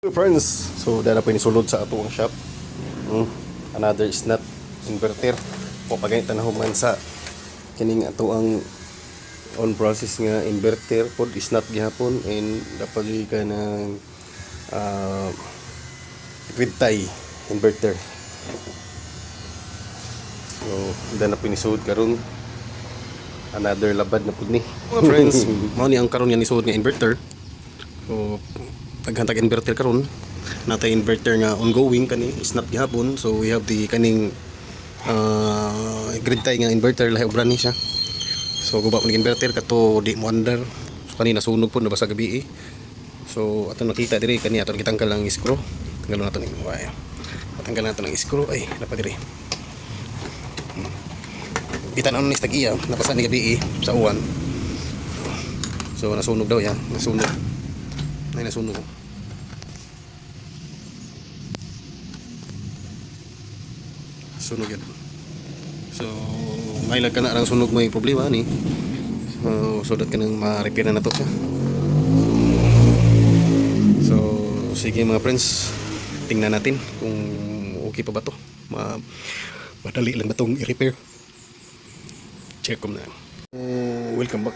Friends, so dala po ni sulod sa ato ang shop. Another is not inverter. O pagayta na human sa kining ato ang on process nga inverter pod is not gihapon and dapat gyud ka ng grid tie inverter. So dala po ni sulod karon another labad na pud ni. Mga friends, mao ni ang karon nga ni sulod nga inverter. So paghantag inverter karon natay inverter nga ongoing kani is not gihapon, so we have the kaning grid tie nga inverter lahi obra ni siya. So guba po ni inverter kato di mo under, so kanina sunog po nabasa gabi so ato nakita diri kani ato kitanggal ang screw, tanggalon nato ni wire, patanggal nato ng screw ay dapat diri bitan ano ni stagiya napasa ni gabi sa uwan, so nasunog daw yan, nasunog ay nasunog. Sunog yan. So may lag ka na ang sunog, may problema ni. So that ka nang ma-repair na to. So sige mga friends, tingnan natin kung okay pa ba to. Madali lang ba tong i-repair. Check ko na. Welcome back.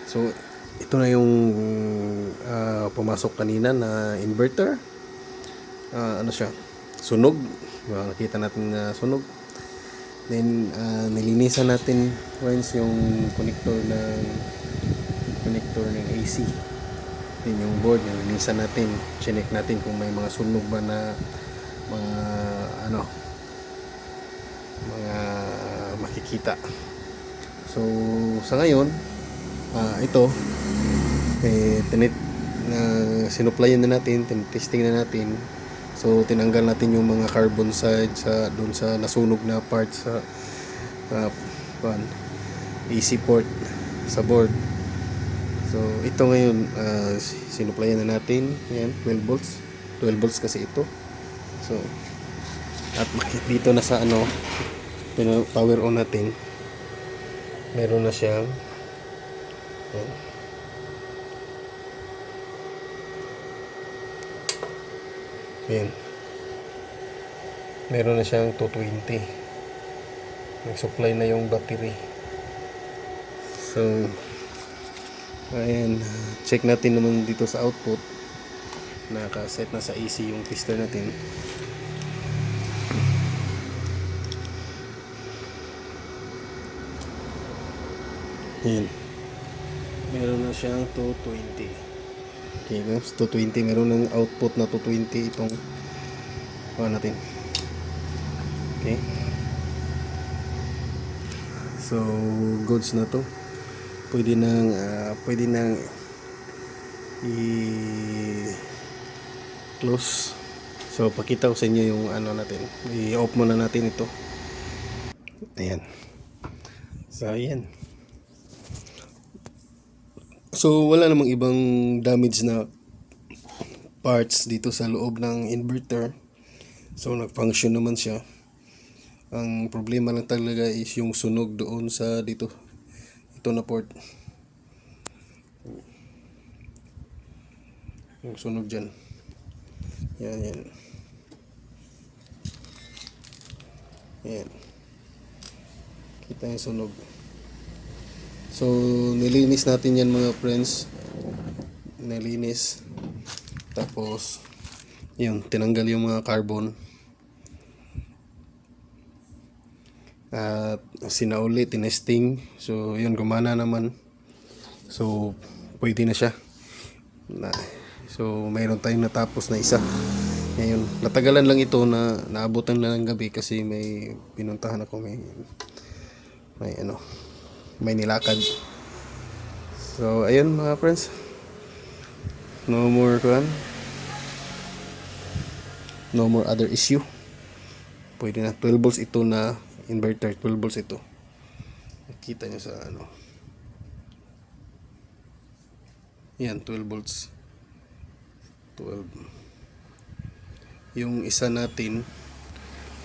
So ito na yung pumasok kanina na inverter. Ano siya? Sunog. Nakita natin na sunog. Then nilinisan natin friends yung connector ng AC. Then yung board, nilinisan natin. Check natin kung may mga sunog ba na mga makikita. So sa ngayon ito sinuplayan na natin, testing na natin. So tinanggal natin yung mga carbon side sa doon sa nasunog na part sa AC port sa board. So ito ngayon sinuplayan na natin. Yan, 12 volts kasi ito. So at dito na sa power on natin. Meron na siyang Ayan. Meron na siyang 220. Nag-supply na yung battery. So ayan, check natin naman dito sa output. Naka-set na sa AC yung piston natin. Ayan. Meron na siyang 220. Okay, 220. Meron ng output na 220 itong natin. Okay. So, goods na to. Pwede nang i-close. So, pakita ko sa inyo yung natin. I-off muna natin ito. Ayan. So, ayan. So wala namang ibang damage na parts dito sa loob ng inverter. So nag-function naman siya. Ang problema lang talaga is yung sunog doon sa dito. Ito na port. Yung sunog dyan. Yan. Yan. Kita yung sunog. So nilinis natin yan mga friends. Nilinis. Tapos yun, tinanggal yung mga carbon. At sinauli, tinesting. So yun, gumana naman. So pwede na siya. So mayroon tayong natapos na isa. Ngayon, natagalan lang ito na naabutan lang ng gabi kasi may pinuntahan ako, may nilakad. So ayun mga friends, no more other issue. Pwede na 12 volts ito na inverter. 12 volts ito, nakita nyo sa yan, 12 volts. 12. Yung isa natin,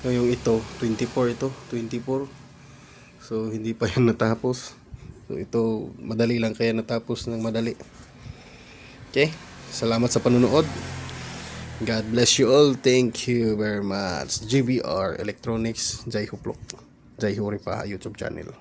yung ito 24. So hindi pa yan natapos. So ito madali lang kaya natapos ng madali. Okay? Salamat sa panunood. God bless you all. Thank you very much. GBR Electronics, Jai Huplok. Jai Huripa YouTube channel.